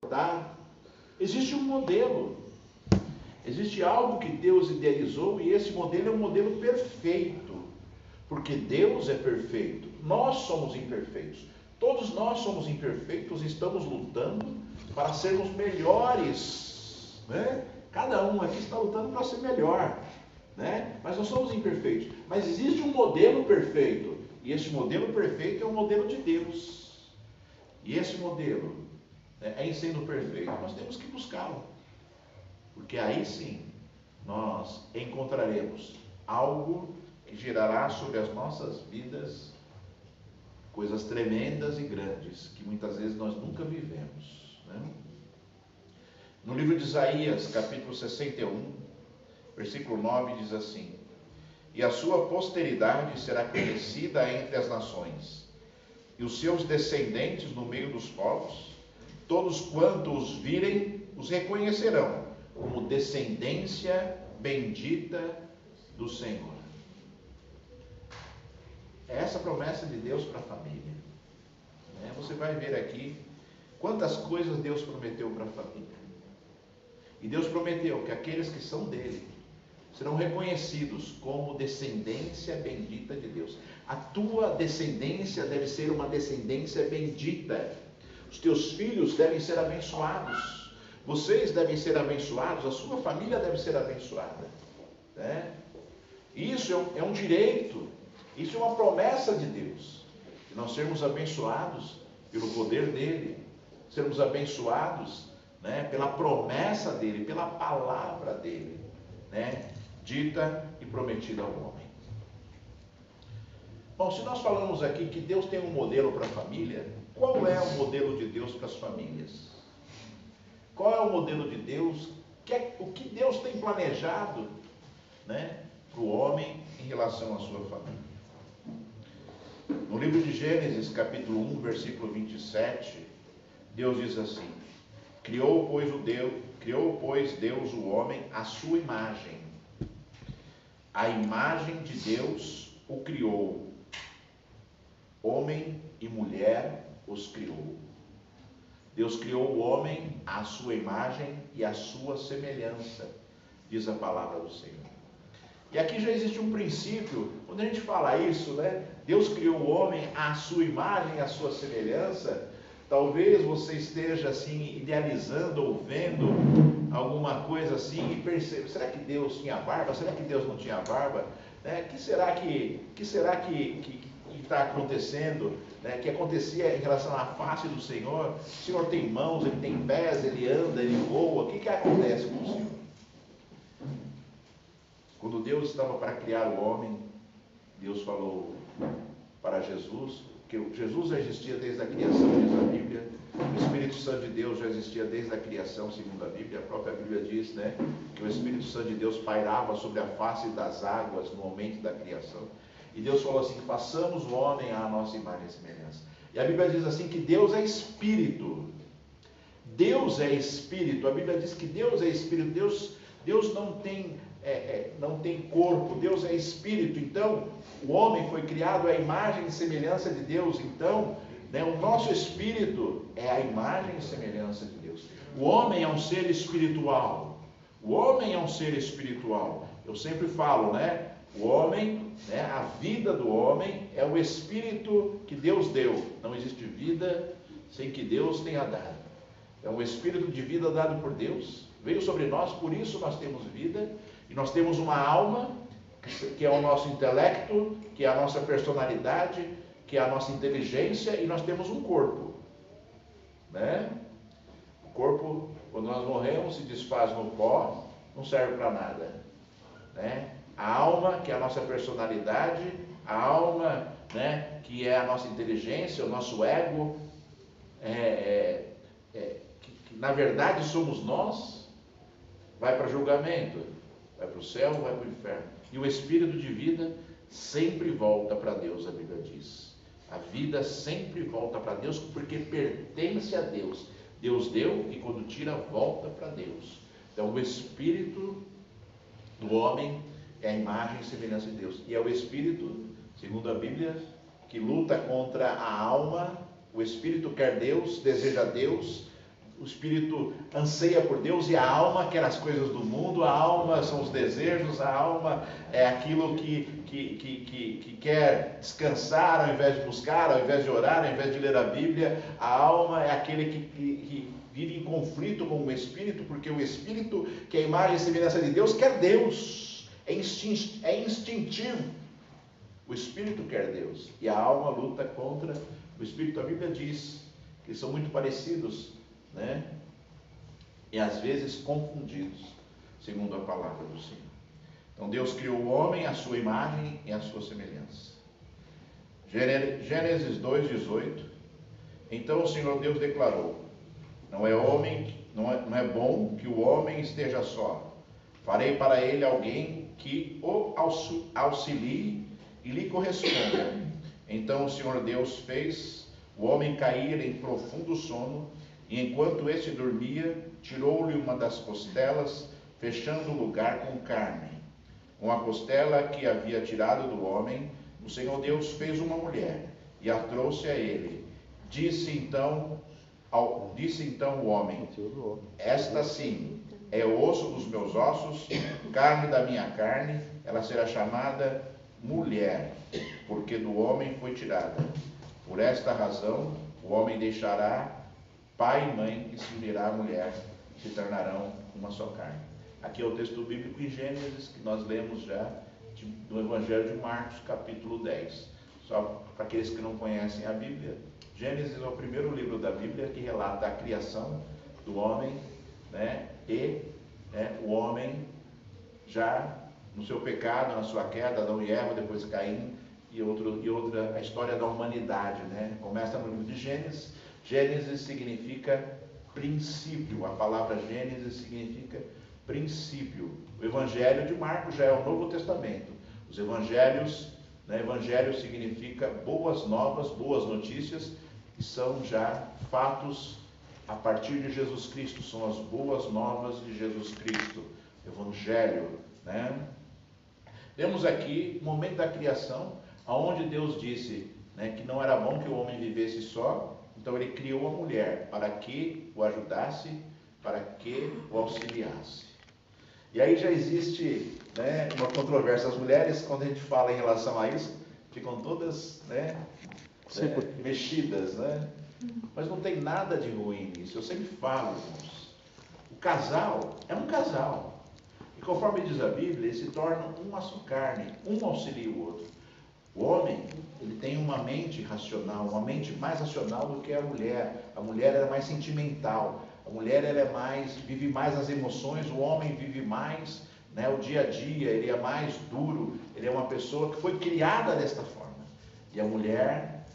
tá? Existe um modelo, existe algo que Deus idealizou e esse modelo é um modelo perfeito, porque Deus é perfeito, nós somos imperfeitos, todos nós somos imperfeitos, estamos lutando para sermos melhores, né? Cada um aqui está lutando para ser melhor, né? Mas nós somos imperfeitos, mas existe um modelo perfeito, e esse modelo perfeito é o modelo de Deus, e esse modelo, né, em sendo perfeito, nós temos que buscá-lo, porque aí sim nós encontraremos algo que gerará sobre as nossas vidas coisas tremendas e grandes, que muitas vezes nós nunca vivemos, né? No livro de Isaías, capítulo 61, versículo 9, diz assim: e a sua posteridade será conhecida entre as nações, e os seus descendentes no meio dos povos, todos quanto os virem, os reconhecerão como descendência bendita do Senhor. É essa a promessa de Deus para a família, né? Você vai ver aqui quantas coisas Deus prometeu para a família. E Deus prometeu que aqueles que são dele serão reconhecidos como descendência bendita de Deus. A tua descendência deve ser uma descendência bendita. Os teus filhos devem ser abençoados. Vocês devem ser abençoados. A sua família deve ser abençoada, né? Isso é um direito. Isso é uma promessa de Deus. De nós sermos abençoados pelo poder dele. Sermos abençoados, né, pela promessa dele, pela palavra dele, né, dita e prometida ao homem. Bom, se nós falamos aqui que Deus tem um modelo para a família, qual é o modelo de Deus para as famílias? Qual é o modelo de Deus? O que Deus tem planejado, né, para o homem em relação à sua família? No livro de Gênesis, capítulo 1, versículo 27, Deus diz assim: criou, pois, Deus o homem à sua imagem. A imagem de Deus o criou. Homem e mulher os criou. Deus criou o homem à sua imagem e à sua semelhança, diz a palavra do Senhor. E aqui já existe um princípio, quando a gente fala isso, né? Deus criou o homem à sua imagem e à sua semelhança. Talvez você esteja assim idealizando ou vendo alguma coisa assim e perceba: será que Deus tinha barba? Será que Deus não tinha barba? Né? Que será que está acontecendo? Né? Que acontecia em relação à face do Senhor? O Senhor tem mãos, ele tem pés, ele anda, ele voa. O que acontece com o Senhor? Quando Deus estava para criar o homem, Deus falou para Jesus, que Jesus já existia desde a criação, diz a Bíblia. O Espírito Santo de Deus já existia desde a criação, segundo a Bíblia. A própria Bíblia diz, né, que o Espírito Santo de Deus pairava sobre a face das águas no momento da criação. E Deus falou assim: façamos o homem à nossa imagem e semelhança. E a Bíblia diz assim que Deus é Espírito. Deus é Espírito. A Bíblia diz que Deus é Espírito. Deus não tem corpo, Deus é Espírito. Então, o homem foi criado à imagem e semelhança de Deus. Então, né, o nosso espírito é a imagem e semelhança de Deus. O homem é um ser espiritual. O homem é um ser espiritual. Eu sempre falo, né? O homem, né, a vida do homem é o espírito que Deus deu. Não existe vida sem que Deus tenha dado. É um espírito de vida dado por Deus. Veio sobre nós, por isso nós temos vida. E nós temos uma alma, que é o nosso intelecto, que é a nossa personalidade, que é a nossa inteligência, e nós temos um corpo, né? O corpo, quando nós morremos, se desfaz no pó, não serve para nada, né? A alma, que é a nossa personalidade, a alma, né, que é a nossa inteligência, o nosso ego, que na verdade somos nós, vai para julgamento. Vai para o céu, vai para o inferno. E o espírito de vida sempre volta para Deus, a Bíblia diz. A vida sempre volta para Deus, porque pertence a Deus. Deus deu e quando tira, volta para Deus. Então o espírito do homem é a imagem e semelhança de Deus. E é o espírito, segundo a Bíblia, que luta contra a alma. O espírito quer Deus, deseja Deus, o espírito anseia por Deus, e a alma quer as coisas do mundo, a alma são os desejos, a alma é aquilo que quer descansar ao invés de buscar, ao invés de orar, ao invés de ler a Bíblia. A alma é aquele que vive em conflito com o espírito, porque o espírito, que é a imagem e semelhança de Deus, quer Deus, é instintivo. O espírito quer Deus e a alma luta contra o espírito. A Bíblia diz que eles são muito parecidos, né? E às vezes confundidos, segundo a palavra do Senhor. Então Deus criou o homem à sua imagem e à sua semelhança. Gênesis 2:18. Então o Senhor Deus declarou: não é bom que o homem esteja só. Farei para ele alguém que o auxilie e lhe corresponda. Então o Senhor Deus fez o homem cair em profundo sono, e enquanto este dormia, tirou-lhe uma das costelas, fechando o lugar com carne. Com a costela que havia tirado do homem, o Senhor Deus fez uma mulher e a trouxe a ele. Disse então o homem: esta sim é osso dos meus ossos, carne da minha carne, ela será chamada mulher, porque do homem foi tirada. Por esta razão, o homem deixará pai e mãe e se unirá à mulher, se tornarão uma só carne. Aqui é o texto bíblico em Gênesis, que nós lemos já do Evangelho de Marcos, capítulo 10. Só para aqueles que não conhecem a Bíblia, Gênesis é o primeiro livro da Bíblia que relata a criação do homem, né? O homem já no seu pecado, na sua queda, Adão e Eva, depois Caim, e outra a história da humanidade, né? Começa no livro de Gênesis. Gênesis significa princípio, a palavra Gênesis significa princípio. O Evangelho de Marcos já é o Novo Testamento. Os evangelhos, né? Evangelho significa boas novas, boas notícias, que são já fatos a partir de Jesus Cristo, são as boas novas de Jesus Cristo. Evangelho, né? Temos aqui o momento da criação, aonde Deus disse, né, que não era bom que o homem vivesse só, então ele criou a mulher para que o ajudasse, para que o auxiliasse. E aí já existe, né, uma controvérsia. As mulheres, quando a gente fala em relação a isso, ficam todas, né, mexidas, né? Mas não tem nada de ruim nisso. Eu sempre falo, irmãos, o casal é um casal. E conforme diz a Bíblia, eles se tornam uma só carne, um auxilia o outro. O homem, ele tem uma mente racional, uma mente mais racional do que a mulher. A mulher é mais sentimental. A mulher vive mais as emoções, o homem vive mais, né, o dia a dia, ele é mais duro, ele é uma pessoa que foi criada desta forma. E a mulher,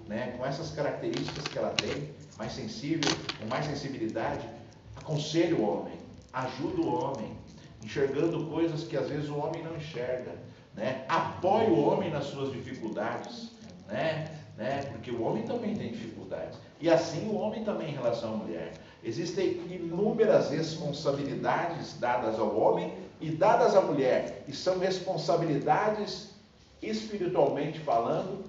né, com essas características que ela tem, mais sensível, com mais sensibilidade, aconselha o homem, ajuda o homem, enxergando coisas que às vezes o homem não enxerga, né? Apoia o homem nas suas dificuldades, né? Porque o homem também tem dificuldades, e assim o homem também em relação à mulher. Existem inúmeras responsabilidades dadas ao homem e dadas à mulher, e são responsabilidades, espiritualmente falando,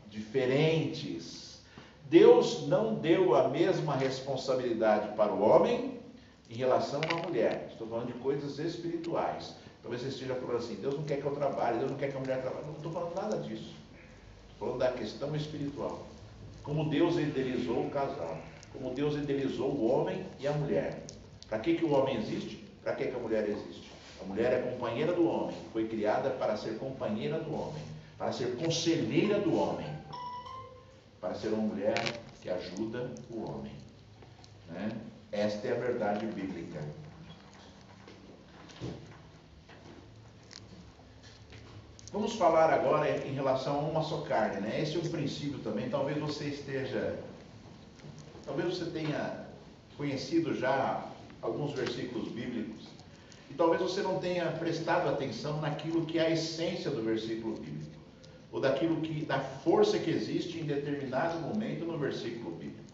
diferentes. Deus não deu a mesma responsabilidade para o homem em relação à mulher. Estou falando de coisas espirituais. Talvez você esteja falando assim: Deus não quer que eu trabalhe, Deus não quer que a mulher trabalhe. Não estou falando nada disso. Estou falando da questão espiritual. Como Deus idealizou o casal, como Deus idealizou o homem e a mulher. Para que o homem existe? Para que a mulher existe? A mulher é companheira do homem, foi criada para ser companheira do homem, para ser conselheira do homem, para ser uma mulher que ajuda o homem, né? Esta é a verdade bíblica. Vamos falar agora em relação a uma só carne, né? Esse é um princípio também. Talvez você tenha conhecido já alguns versículos bíblicos, e talvez você não tenha prestado atenção naquilo que é a essência do versículo bíblico, ou da força que existe em determinado momento no versículo bíblico.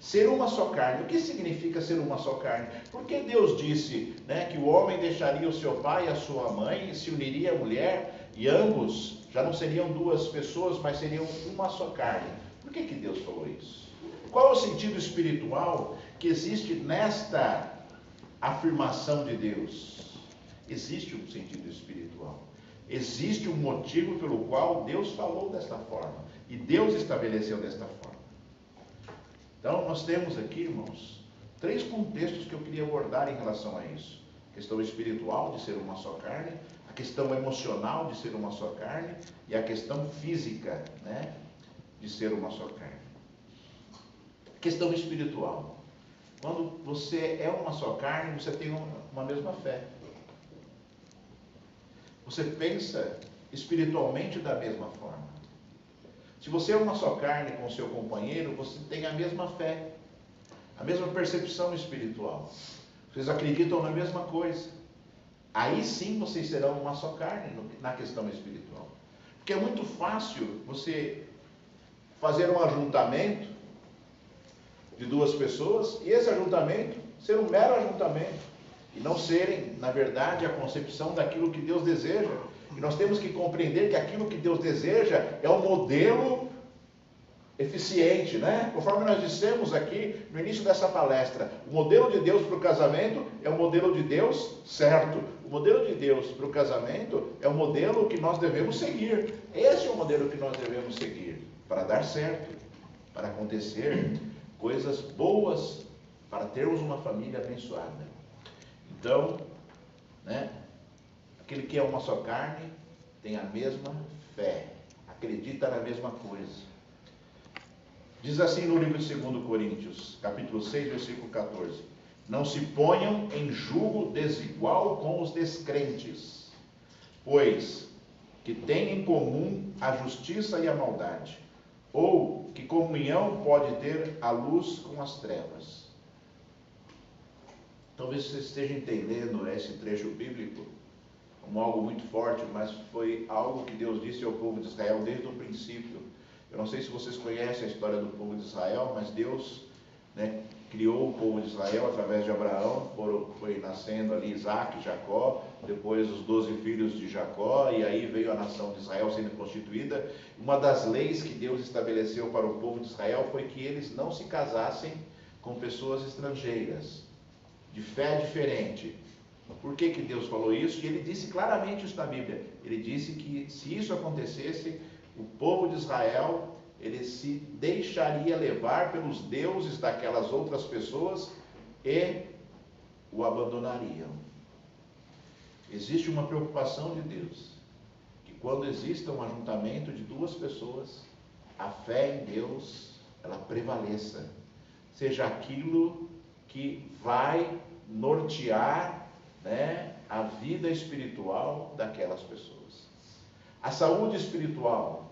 Ser uma só carne. O que significa ser uma só carne? Porque Deus disse, né, que o homem deixaria o seu pai e a sua mãe e se uniria à mulher, e ambos já não seriam duas pessoas, mas seriam uma só carne. Por que Deus falou isso? Qual é o sentido espiritual que existe nesta afirmação de Deus, existe um sentido espiritual. Existe um motivo pelo qual Deus falou desta forma. E Deus estabeleceu desta forma. Então, nós temos aqui, irmãos, 3 contextos que eu queria abordar em relação a isso. A questão espiritual de ser uma só carne, a questão emocional de ser uma só carne e a questão física, né, de ser uma só carne. Questão espiritual. Quando você é uma só carne, você tem uma mesma fé. Você pensa espiritualmente da mesma forma. Se você é uma só carne com o seu companheiro, você tem a mesma fé, a mesma percepção espiritual. Vocês acreditam na mesma coisa. Aí sim vocês serão uma só carne na questão espiritual. Porque é muito fácil você fazer um ajuntamento de 2 pessoas e esse ajuntamento ser um mero ajuntamento e não serem, na verdade, a concepção daquilo que Deus deseja. E nós temos que compreender que aquilo que Deus deseja é um modelo eficiente, né? Conforme nós dissemos aqui no início dessa palestra, o modelo de Deus para o casamento é o modelo de Deus certo. O modelo de Deus para o casamento é o modelo que nós devemos seguir. Esse é o modelo que nós devemos seguir para dar certo, para acontecer coisas boas, para termos uma família abençoada. Então, né, aquele que é uma só carne tem a mesma fé, acredita na mesma coisa. Diz assim no livro de 2 Coríntios, capítulo 6, versículo 14: não se ponham em julgo desigual com os descrentes, pois que têm em comum a justiça e a maldade, ou que comunhão pode ter a luz com as trevas. Talvez você esteja entendendo esse trecho bíblico como algo muito forte, mas foi algo que Deus disse ao povo de Israel desde o princípio. Eu não sei se vocês conhecem a história do povo de Israel, mas Deus, né, criou o povo de Israel através de Abraão, foi nascendo ali Isaac, Jacó, depois os 12 filhos de Jacó, e aí veio a nação de Israel sendo constituída. Uma das leis que Deus estabeleceu para o povo de Israel foi que eles não se casassem com pessoas estrangeiras, de fé diferente. Por que Deus falou isso? E ele disse claramente isso na Bíblia. Ele disse que se isso acontecesse, o povo de Israel, ele se deixaria levar pelos deuses daquelas outras pessoas e o abandonariam. Existe uma preocupação de Deus, que quando exista um ajuntamento de 2 pessoas, a fé em Deus, ela prevaleça, seja aquilo que vai nortear, né, a vida espiritual daquelas pessoas. A saúde espiritual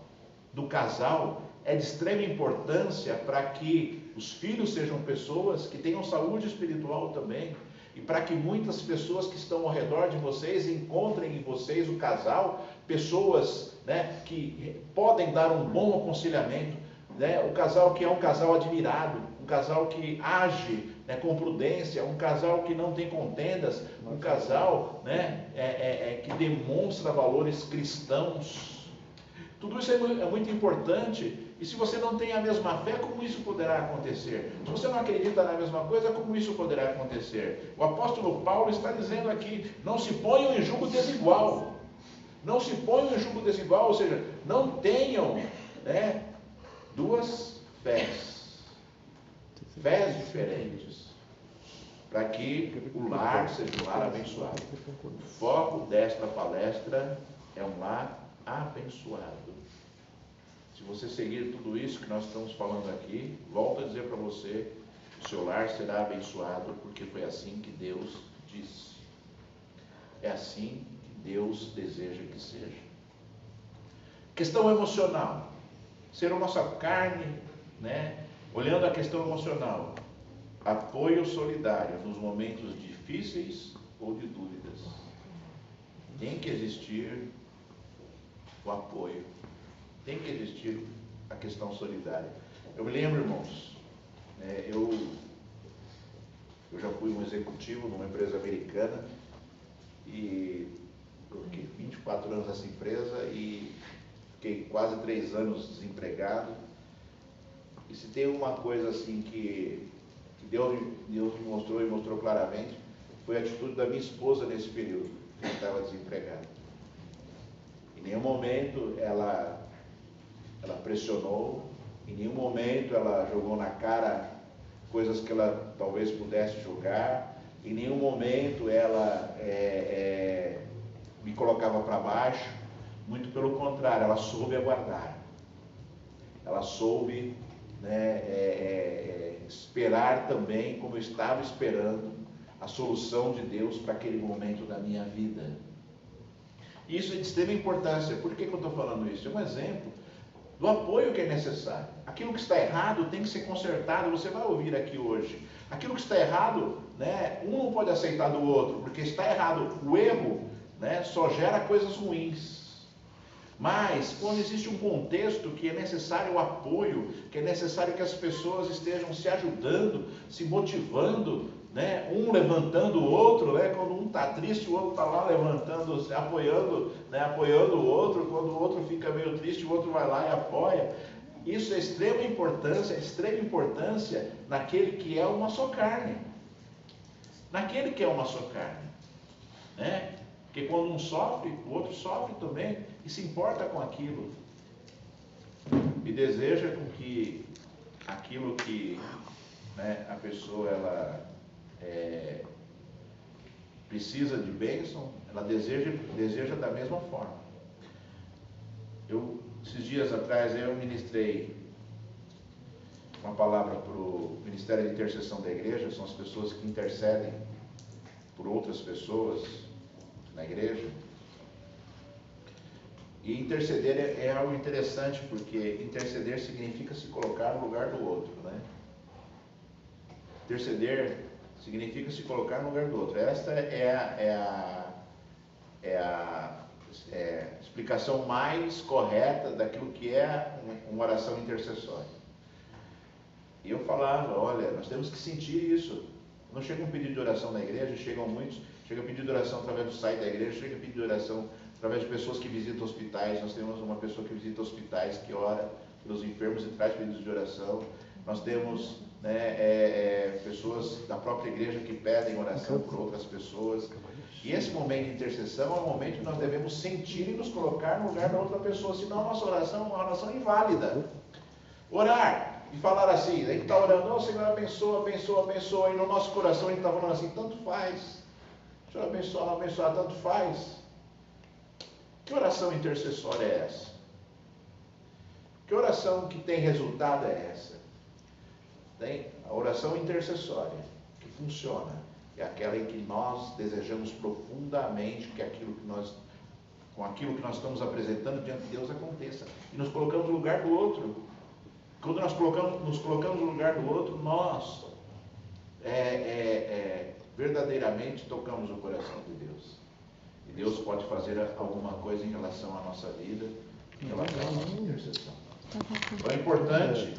do casal é de extrema importância para que os filhos sejam pessoas que tenham saúde espiritual também, e para que muitas pessoas que estão ao redor de vocês encontrem em vocês, o casal, pessoas, né, que podem dar um bom aconselhamento, né? O casal que é um casal admirado, um casal que age, né, com prudência, um casal que não tem contendas, um casal, né, que demonstra valores cristãos. Tudo isso é muito importante. E se você não tem a mesma fé, como isso poderá acontecer? Se você não acredita na mesma coisa, como isso poderá acontecer? O apóstolo Paulo está dizendo aqui: não se ponham em julgo desigual. Não se ponham em julgo desigual, ou seja, não tenham, né, 2 fés diferentes, para que o lar seja um lar abençoado. O foco desta palestra é um lar abençoado. Se você seguir tudo isso que nós estamos falando aqui, volto a dizer para você, o seu lar será abençoado, porque foi assim que Deus disse. É assim que Deus deseja que seja. Questão emocional. Ser uma só carne, né? Olhando a questão emocional, apoio solidário nos momentos difíceis ou de dúvidas. Tem que existir o apoio, tem que existir a questão solidária. Eu me lembro, irmãos, eu já fui um executivo numa empresa americana e eu fiquei 24 anos nessa empresa e fiquei quase 3 anos desempregado. E se tem uma coisa assim que que Deus me mostrou e mostrou claramente, foi a atitude da minha esposa nesse período, que eu estava desempregado. Em nenhum momento ela pressionou, em nenhum momento ela jogou na cara coisas que ela talvez pudesse jogar, em nenhum momento ela me colocava para baixo, muito pelo contrário, ela soube aguardar, ela soube, esperar também, como eu estava esperando, a solução de Deus para aquele momento da minha vida. Isso é de extrema importância. Por que eu estou falando isso? É um exemplo do apoio que é necessário. Aquilo que está errado tem que ser consertado. Você vai ouvir aqui hoje. Aquilo que está errado, um não pode aceitar do outro, porque está errado. O erro, só gera coisas ruins. Mas, quando existe um contexto que é necessário o apoio, que é necessário que as pessoas estejam se ajudando, se motivando, um levantando o outro, quando um está triste, o outro está lá levantando, apoiando o outro, quando o outro fica meio triste, o outro vai lá e apoia. Isso é extrema importância naquele que é uma só carne. Naquele que é uma só carne. Porque quando um sofre, o outro sofre também e se importa com aquilo. E deseja com que aquilo que a pessoa precisa de bênção, ela deseja da mesma forma. Esses dias atrás eu ministrei uma palavra para o Ministério de Intercessão da Igreja, são as pessoas que intercedem por outras pessoas na igreja. E interceder é algo interessante, porque interceder significa se colocar no lugar do outro, Interceder significa se colocar no lugar do outro. Esta é a explicação mais correta daquilo que é uma oração intercessória. E eu falava, olha, nós temos que sentir isso. Não chega um pedido de oração na igreja, chegam muitos, chega pedido de oração através do site da igreja, chega pedido de oração através de pessoas que visitam hospitais. Nós temos uma pessoa que visita hospitais, que ora pelos enfermos e traz pedidos de oração. Nós temos pessoas da própria igreja que pedem oração por outras pessoas. E esse momento de intercessão é um momento que nós devemos sentir e nos colocar no lugar da outra pessoa, senão a nossa oração é uma oração inválida. Orar e falar assim, a gente está orando, Senhor, abençoa, abençoa, abençoa, e no nosso coração a gente está falando assim, tanto faz. Senhor, abençoar, não abençoar, tanto faz. Que oração intercessória é essa? Que oração que tem resultado é essa? A oração intercessória que funciona é aquela em que nós desejamos profundamente que com aquilo que nós estamos apresentando diante de Deus aconteça, e nos colocamos no lugar do outro. Quando nós nos colocamos no lugar do outro, nós verdadeiramente tocamos o coração de Deus. E Deus pode fazer alguma coisa em relação à nossa vida, em relação à nossa intercessão. Então é importante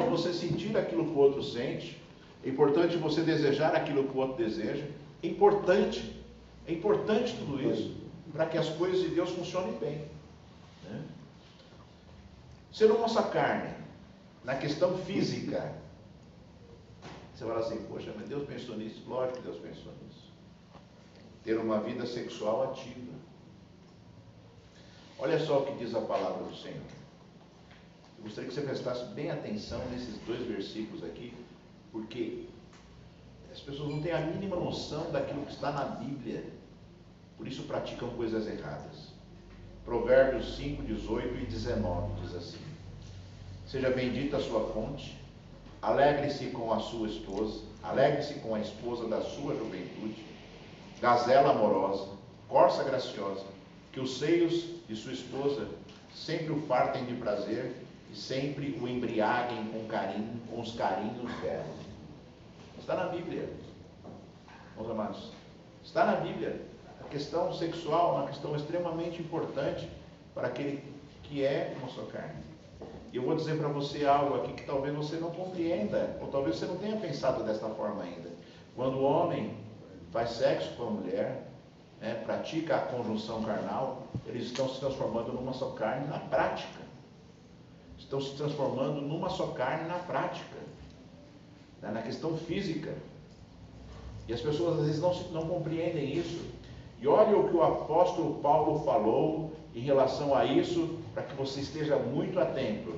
você sentir aquilo que o outro sente, é importante você desejar aquilo que o outro deseja, é importante tudo isso, para que as coisas de Deus funcionem bem. Ser uma só carne, na questão física, você fala assim, poxa, mas Deus pensou nisso? Lógico que Deus pensou nisso. Ter uma vida sexual ativa. Olha só o que diz a palavra do Senhor. Eu gostaria que você prestasse bem atenção nesses 2 versículos aqui, porque as pessoas não têm a mínima noção daquilo que está na Bíblia, por isso praticam coisas erradas. Provérbios 5, 18 e 19 diz assim: seja bendita a sua fonte, alegre-se com a sua esposa, alegre-se com a esposa da sua juventude, gazela amorosa, corça graciosa, que os seios de sua esposa sempre o fartem de prazer e sempre o embriaguem com os carinhos dela. Está na Bíblia, meus amados, está na Bíblia. A questão sexual é uma questão extremamente importante para aquele que é uma só carne. E eu vou dizer para você algo aqui que talvez você não compreenda, ou talvez você não tenha pensado desta forma ainda. Quando o homem faz sexo com a mulher, pratica a conjunção carnal, eles estão se transformando numa só carne na prática. Estão se transformando numa só carne na prática. na questão física. E as pessoas às vezes não compreendem isso. E olha o que o apóstolo Paulo falou em relação a isso, para que você esteja muito atento.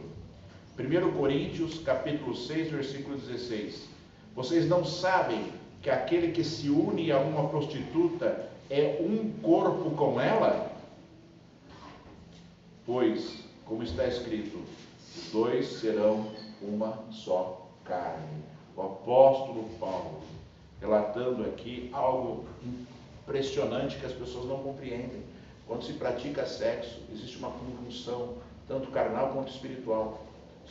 1 Coríntios, capítulo 6, versículo 16. Vocês não sabem que aquele que se une a uma prostituta é um corpo com ela? Pois, como está escrito, os dois serão uma só carne. O apóstolo Paulo, relatando aqui algo impressionante que as pessoas não compreendem. Quando se pratica sexo, existe uma conjunção, tanto carnal quanto espiritual.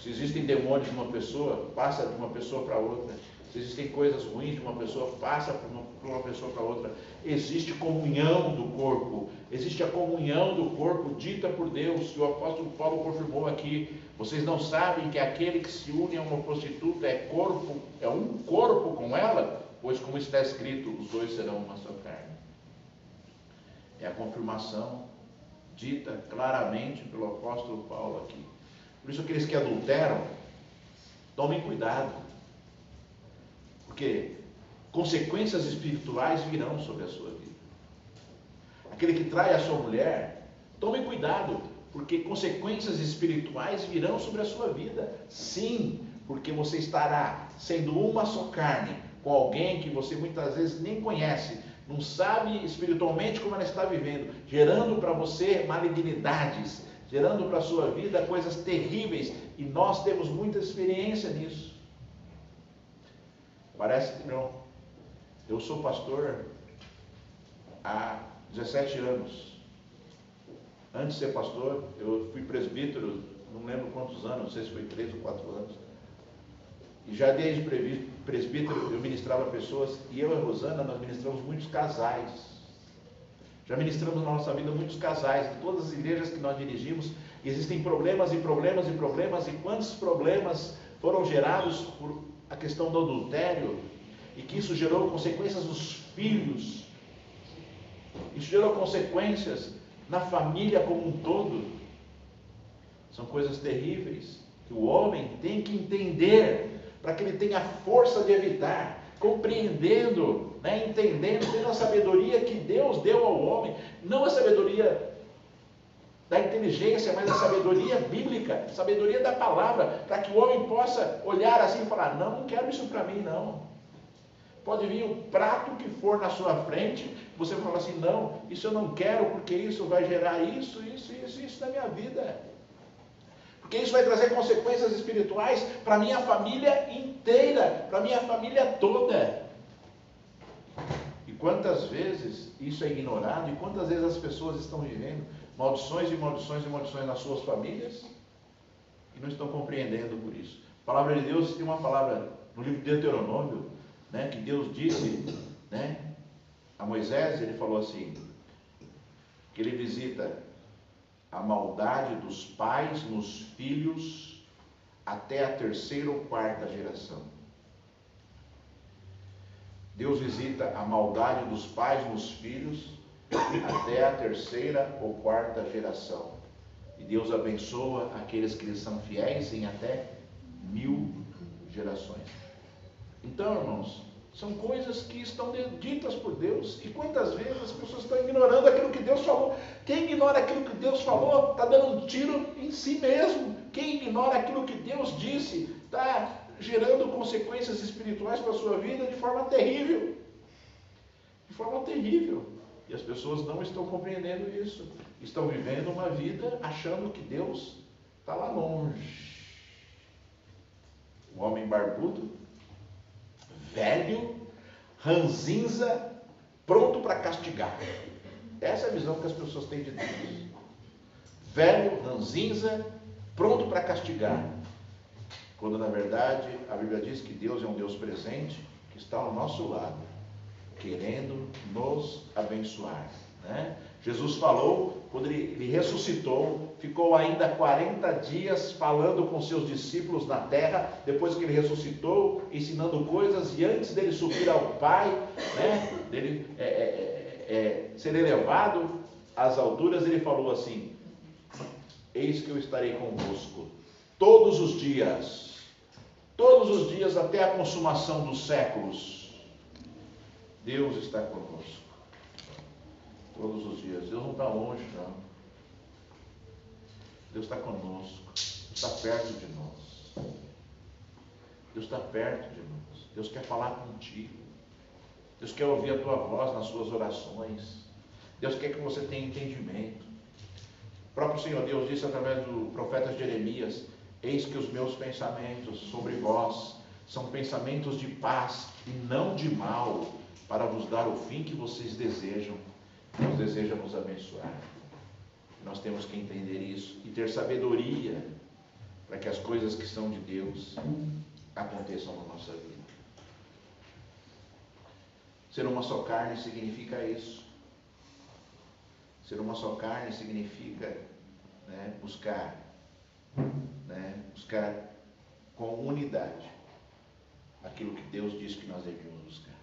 Se existem demônios de uma pessoa, passa de uma pessoa para outra. Se existem coisas ruins de uma pessoa, passa para uma pessoa para outra. Existe comunhão do corpo. Existe a comunhão do corpo dita por Deus. E o apóstolo Paulo confirmou aqui. Vocês não sabem que aquele que se une a uma prostituta é um corpo com ela? Pois como está escrito, os dois serão uma só carne. É a confirmação dita claramente pelo apóstolo Paulo aqui. Por isso aqueles que adulteram, tomem cuidado. Porque consequências espirituais virão sobre a sua vida. Aquele que trai a sua mulher, tome cuidado, porque consequências espirituais virão sobre a sua vida. Sim, porque você estará sendo uma só carne com alguém que você muitas vezes nem conhece, não sabe espiritualmente como ela está vivendo, gerando para você malignidades, gerando para a sua vida coisas terríveis, e nós temos muita experiência nisso. Parece que não. Eu sou pastor há 17 anos. Antes de ser pastor, eu fui presbítero, não lembro quantos anos, não sei se foi 3 ou 4 anos. E já desde presbítero eu ministrava pessoas, e eu e a Rosana, nós ministramos muitos casais. Já ministramos na nossa vida muitos casais, de todas as igrejas que nós dirigimos, existem problemas e problemas e problemas, e quantos problemas foram gerados por a questão do adultério, e que isso gerou consequências nos filhos, isso gerou consequências na família como um todo. São coisas terríveis, que o homem tem que entender, para que ele tenha força de evitar, compreendendo, entendendo, tendo a sabedoria que Deus deu ao homem, não a sabedoria da inteligência, mas a sabedoria bíblica, sabedoria da palavra, para que o homem possa olhar assim e falar, não quero isso para mim, não. Pode vir o prato que for na sua frente, você fala assim, não, isso eu não quero, porque isso vai gerar isso na minha vida. Porque isso vai trazer consequências espirituais para a minha família inteira, para a minha família toda. E quantas vezes isso é ignorado, e quantas vezes as pessoas estão vivendo maldições e maldições e maldições nas suas famílias, e não estão compreendendo por isso. A palavra de Deus tem uma palavra no livro de Deuteronômio, que Deus disse, a Moisés, ele falou assim, que ele visita a maldade dos pais nos filhos até a 3ª ou 4ª geração. Deus visita a maldade dos pais nos filhos até a 3ª ou 4ª geração. E Deus abençoa aqueles que lhes são fiéis em até 1000 gerações. Então, irmãos, são coisas que estão ditas por Deus, e quantas vezes as pessoas estão ignorando aquilo que Deus falou. Quem ignora aquilo que Deus falou, está dando um tiro em si mesmo. Quem ignora aquilo que Deus disse, está gerando consequências espirituais para a sua vida de forma terrível. De forma terrível. E as pessoas não estão compreendendo isso. Estão vivendo uma vida achando que Deus está lá longe. O homem barbudo, velho, ranzinza, pronto para castigar. Essa é a visão que as pessoas têm de Deus. Velho, ranzinza, pronto para castigar. Quando na verdade a Bíblia diz que Deus é um Deus presente, que está ao nosso lado, querendo nos abençoar. Jesus falou, quando ele ressuscitou, ficou ainda 40 dias falando com seus discípulos na terra, depois que ele ressuscitou, ensinando coisas, e antes dele subir ao Pai, dele ser elevado às alturas, ele falou assim, eis que eu estarei convosco todos os dias, todos os dias até a consumação dos séculos, Deus está conosco. Todos os dias. Deus não está longe, não. Deus está conosco. Deus está perto de nós. Deus está perto de nós. Deus quer falar contigo. Deus quer ouvir a tua voz nas suas orações. Deus quer que você tenha entendimento. O próprio Senhor Deus disse através do profeta Jeremias: eis que os meus pensamentos sobre vós são pensamentos de paz e não de mal, para vos dar o fim que vocês desejam. Deus deseja nos abençoar. Nós temos que entender isso e ter sabedoria para que as coisas que são de Deus aconteçam na nossa vida. Ser uma só carne significa isso. Ser uma só carne significa, buscar com unidade aquilo que Deus diz que nós devemos buscar.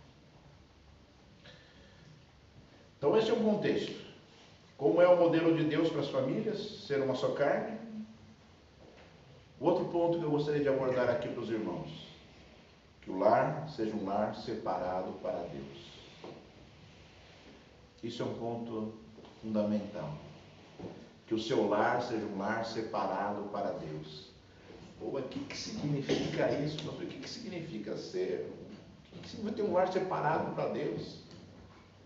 Então esse é um contexto. Como é o modelo de Deus para as famílias? Ser uma só carne. Outro ponto que eu gostaria de abordar aqui para os irmãos: que o lar seja um lar separado para Deus. Isso é um ponto fundamental. Que o seu lar seja um lar separado para Deus. Pô, o que significa isso? O que significa ser? O que significa ter um lar separado para Deus?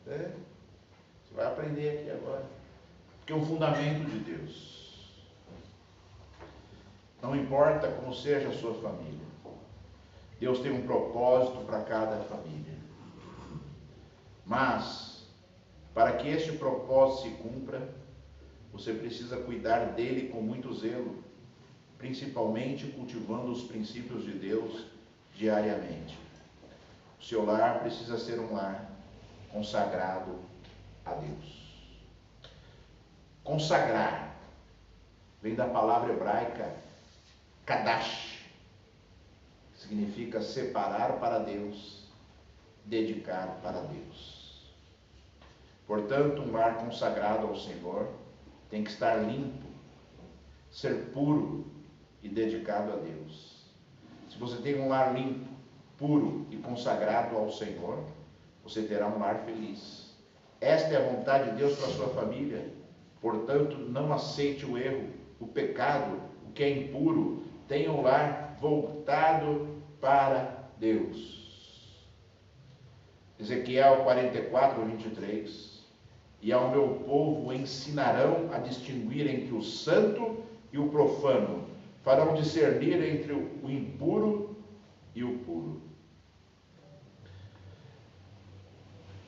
Você vai aprender aqui agora. Porque é um fundamento de Deus. Não importa como seja a sua família, Deus tem um propósito para cada família. Mas, para que este propósito se cumpra, você precisa cuidar dele com muito zelo, principalmente cultivando os princípios de Deus diariamente. O seu lar precisa ser um lar consagrado a Deus. Consagrar vem da palavra hebraica kadash, significa separar para Deus, dedicar para Deus. Portanto, um lar consagrado ao Senhor tem que estar limpo, ser puro e dedicado a Deus. Se você tem um lar limpo, puro e consagrado ao Senhor, você terá um lar feliz. Esta é a vontade de Deus para a sua família. Portanto, não aceite o erro, o pecado, o que é impuro. Tenha um lar voltado para Deus. Ezequiel 44, 23. E ao meu povo ensinarão a distinguir entre o santo e o profano. Farão discernir entre o impuro e o puro.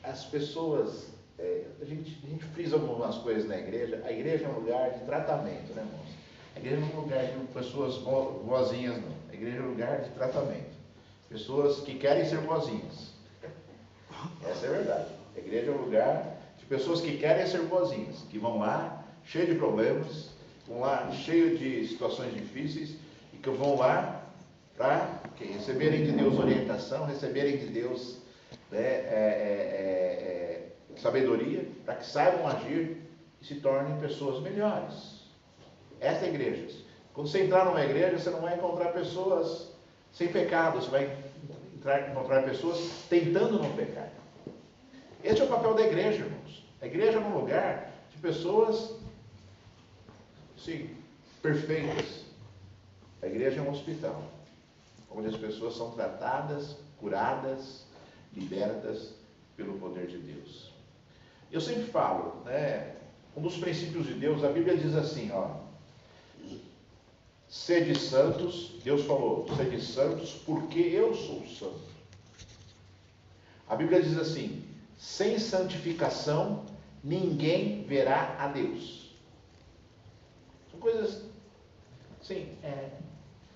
As pessoas, a gente frisa algumas coisas na igreja. A igreja é um lugar de tratamento, né, irmãos? A igreja não é um lugar de pessoas boazinhas, não. A igreja é um lugar de tratamento. Pessoas que querem ser boazinhas. Essa é a verdade. A igreja é um lugar de pessoas que querem ser boazinhas, que vão lá cheio de problemas, vão lá cheio de situações difíceis, e que vão lá para receberem de Deus orientação, receberem de Deus sabedoria, para que saibam agir e se tornem pessoas melhores. Essa é a igreja. Quando você entrar numa igreja, você não vai encontrar pessoas sem pecado, você vai encontrar pessoas tentando não pecar. Esse é o papel da igreja, irmãos. A igreja é um lugar de pessoas, sim, perfeitas. A igreja é um hospital, onde as pessoas são tratadas, curadas, libertas pelo poder de Deus. Eu sempre falo, um dos princípios de Deus, a Bíblia diz assim, sede santos, Deus falou, sede santos, porque eu sou santo. A Bíblia diz assim, sem santificação, ninguém verá a Deus. São coisas, sim,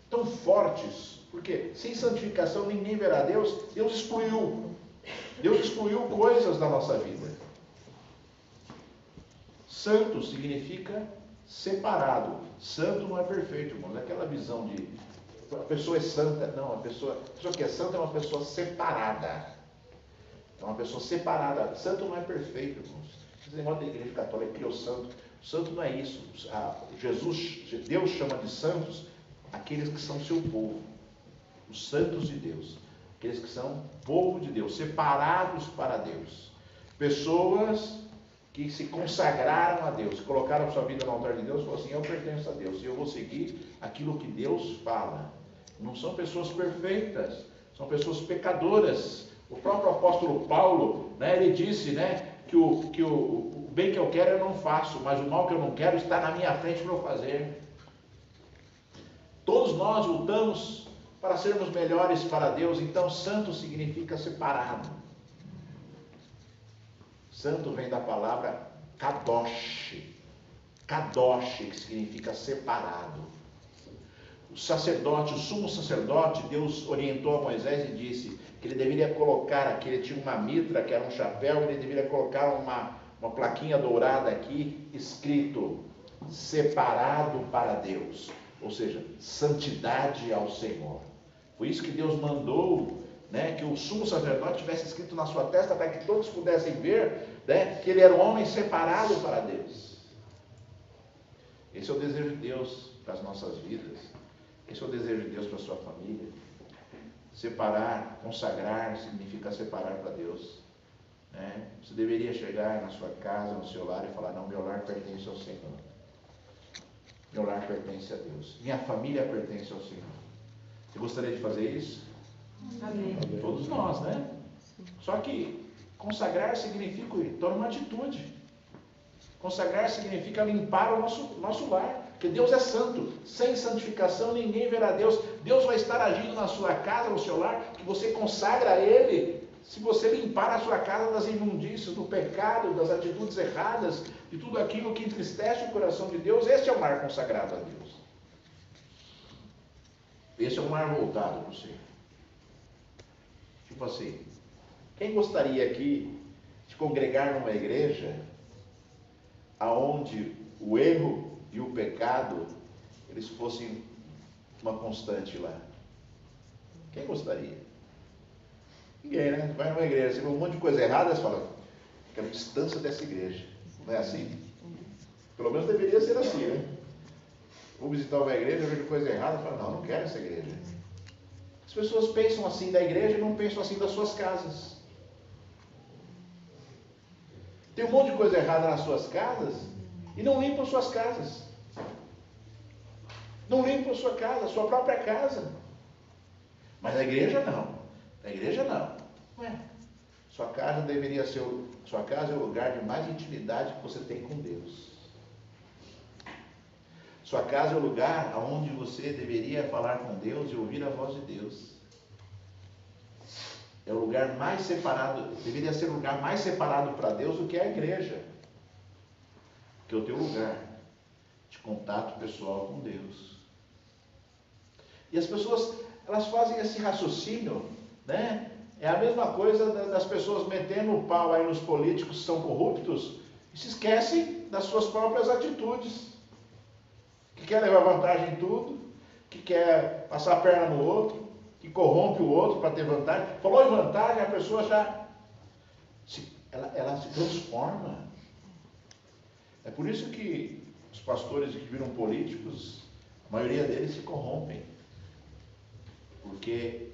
tão fortes, porque sem santificação ninguém verá a Deus. Deus excluiu coisas da nossa vida. Santo significa separado. Santo não é perfeito, irmãos. Aquela visão de a pessoa é santa. Não, a pessoa que é santa é uma pessoa separada. É uma pessoa separada. Santo não é perfeito, irmãos. Esse negócio da igreja católica criou santo. Santo não é isso. Deus chama de santos aqueles que são seu povo. os santos de Deus, aqueles que são povo de Deus, separados para Deus, pessoas que se consagraram a Deus, colocaram sua vida no altar de Deus e falaram assim: eu pertenço a Deus e eu vou seguir aquilo que Deus fala. Não são pessoas perfeitas, são pessoas pecadoras. O próprio apóstolo Paulo, né, ele disse, né, que o bem que eu quero eu não faço, mas o mal que eu não quero está na minha frente para eu fazer. Todos nós lutamos para sermos melhores para Deus. Então santo significa separado. Santo vem da palavra kadosh, kadosh, que significa separado. O sacerdote, o sumo sacerdote, Deus orientou a Moisés e disse que ele deveria colocar aqui, ele tinha uma mitra, que era um chapéu, ele deveria colocar uma plaquinha dourada aqui, escrito, separado para Deus, ou seja, santidade ao Senhor. Foi isso que Deus mandou, né, que o sumo sacerdote tivesse escrito na sua testa, para que todos pudessem ver, né, que ele era um homem separado para Deus. Esse é o desejo de Deus para as nossas vidas. Esse é o desejo de Deus para a sua família. Separar, consagrar, significa separar para Deus. Né? Você deveria chegar na sua casa, no seu lar e falar: não, meu lar pertence ao Senhor. Meu lar pertence a Deus. Minha família pertence ao Senhor. Você gostaria de fazer isso? Amém. Todos nós, né? Só que consagrar significa tomar uma atitude. Consagrar significa limpar o nosso lar. Porque Deus é santo. Sem santificação ninguém verá Deus. Deus vai estar agindo na sua casa, no seu lar, que você consagra a Ele. Se você limpar a sua casa das imundícias, do pecado, das atitudes erradas, de tudo aquilo que entristece o coração de Deus, este é um lar consagrado a Deus. Esse é um lar voltado para o Senhor. Tipo assim, quem gostaria aqui de congregar numa igreja aonde o erro e o pecado eles fossem uma constante lá? Quem gostaria? Ninguém, né? Vai numa igreja, você vê um monte de coisa errada, você fala: quero distância dessa igreja. Não é assim? Pelo menos deveria ser assim, né? Vou visitar uma igreja, eu vejo coisa errada, eu falo: não quero essa igreja. As pessoas pensam assim da igreja e não pensam assim das suas casas. Tem um monte de coisa errada nas suas casas e não limpam suas casas. Não limpam a sua casa, a sua própria casa. Mas a igreja não. A igreja não. Ué, sua casa deveria ser, sua casa é o lugar de mais intimidade que você tem com Deus. Sua casa é o lugar onde você deveria falar com Deus e ouvir a voz de Deus. É o lugar mais separado, deveria ser o lugar mais separado para Deus do que a igreja. Que é o teu lugar de contato pessoal com Deus. E as pessoas, elas fazem esse raciocínio, né? É a mesma coisa das pessoas metendo o pau aí nos políticos que são corruptos e se esquecem das suas próprias atitudes. Que quer levar vantagem em tudo, que quer passar a perna no outro, que corrompe o outro para ter vantagem. Falou em vantagem, a pessoa já ela se transforma. É por isso que os pastores que viram políticos, a maioria deles se corrompem. Porque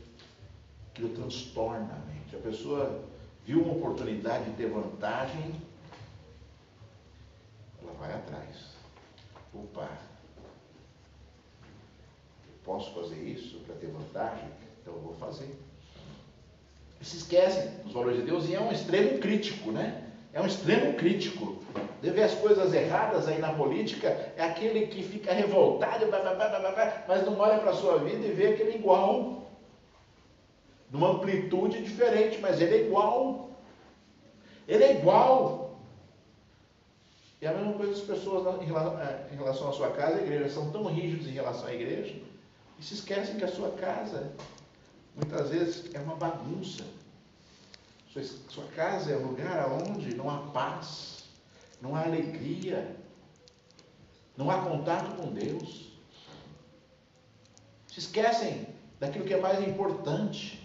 aquilo transtorna a mente. A pessoa viu uma oportunidade de ter vantagem, ela vai atrás. Opa, eu posso fazer isso para ter vantagem? Então eu vou fazer. E se esquecem dos valores de Deus e é um extremo crítico, né? É um extremo crítico. De ver as coisas erradas aí na política, é aquele que fica revoltado, mas não olha para a sua vida e vê aquele igual. Numa amplitude diferente, mas ele é igual. Ele é igual. E a mesma coisa as pessoas em relação à sua casa e à igreja, são tão rígidos em relação à igreja, e se esquecem que a sua casa, muitas vezes, é uma bagunça. Sua casa é um lugar onde não há paz, não há alegria, não há contato com Deus. Se esquecem daquilo que é mais importante.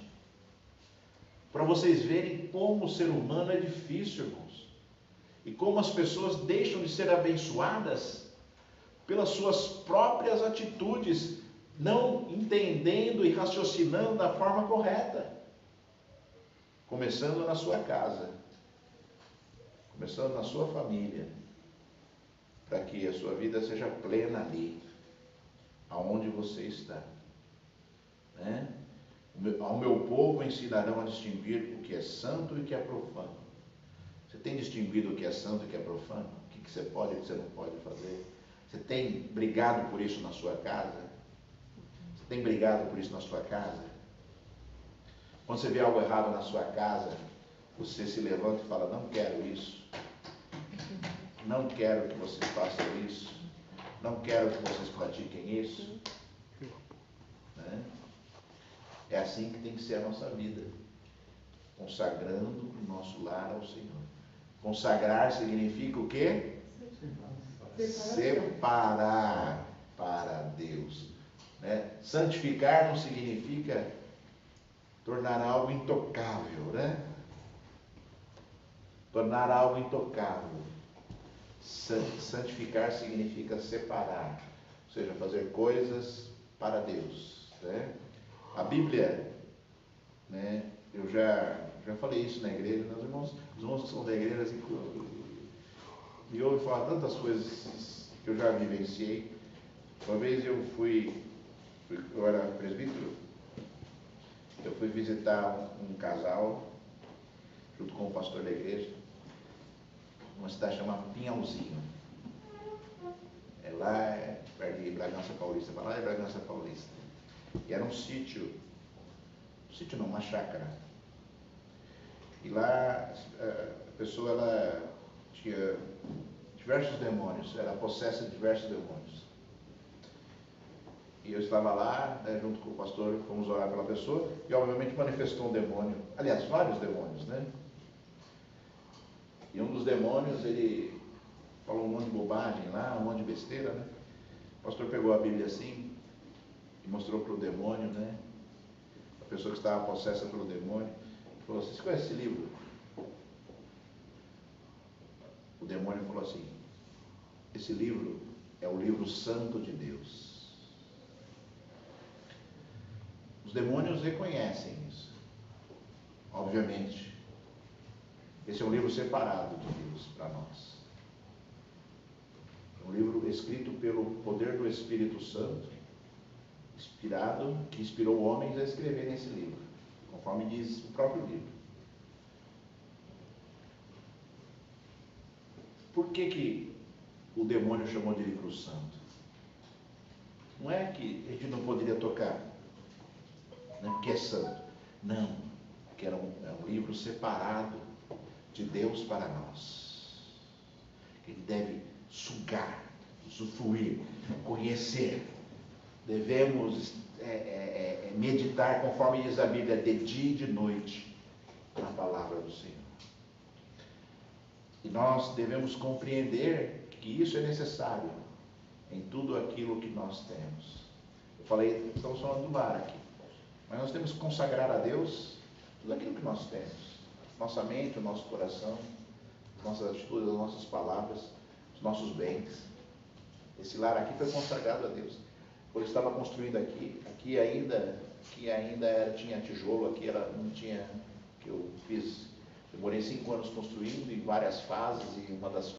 Para vocês verem como o ser humano é difícil, irmãos. E como as pessoas deixam de ser abençoadas pelas suas próprias atitudes, não entendendo e raciocinando da forma correta. Começando na sua casa, começando na sua família, para que a sua vida seja plena ali, aonde você está. Né? Ao meu povo ensinarão a distinguir o que é santo e o que é profano. Você tem distinguido o que é santo e o que é profano? O que você pode e o que você não pode fazer? Você tem brigado por isso na sua casa? Você tem brigado por isso na sua casa? Quando você vê algo errado na sua casa, você se levanta e fala: não quero isso. Não quero que vocês façam isso. Não quero que vocês pratiquem isso. Né? É assim que tem que ser a nossa vida. Consagrando o nosso lar ao Senhor. Consagrar significa o quê? Separar para Deus. Né? Santificar não significa tornar algo intocável, né? Tornar algo intocável. Santificar significa separar, ou seja, fazer coisas para Deus, né? A Bíblia, né? Eu já falei isso na igreja, os irmãos que são da igreja assim, me ouvem falar tantas coisas que eu já vivenciei. Uma vez eu eu era presbítero, eu fui visitar um casal, junto com o pastor da igreja, uma cidade chamada Pinhalzinho. Lá perto de Bragança Paulista, para lá é Bragança Paulista. E era um sítio não, uma chácara. E lá a pessoa, ela tinha diversos demônios, era possessa de diversos demônios. E eu estava lá, né, junto com o pastor, fomos orar pela pessoa, e obviamente manifestou um demônio, aliás, vários demônios, né? E um dos demônios, ele falou um monte de bobagem lá, um monte de besteira, né? O pastor pegou a Bíblia assim, e mostrou para o demônio, né? A pessoa que estava possessa pelo demônio, falou assim: você conhece esse livro? O demônio falou assim: esse livro é o livro santo de Deus. Os demônios reconhecem isso, obviamente. Esse é um livro separado de Deus para nós. É um livro escrito pelo poder do Espírito Santo, inspirado, que inspirou homens a escreverem esse livro, conforme diz o próprio livro. Por que o demônio chamou de livro santo? Não é que a gente não poderia tocar, né, porque é santo. Não, porque é um livro separado de Deus para nós. Ele deve sugar, usufruir, conhecer. Devemos meditar, conforme diz a Bíblia, de dia e de noite, na palavra do Senhor. E nós devemos compreender que isso é necessário em tudo aquilo que nós temos. Eu falei, estamos falando do lar aqui, mas nós temos que consagrar a Deus tudo aquilo que nós temos. Nossa mente, o nosso coração, nossas atitudes, as nossas palavras, os nossos bens. Esse lar aqui foi consagrado a Deus. Quando eu estava construindo aqui ainda tinha tijolo, aqui não tinha, que eu fiz, eu morei 5 anos construindo em várias fases, e uma das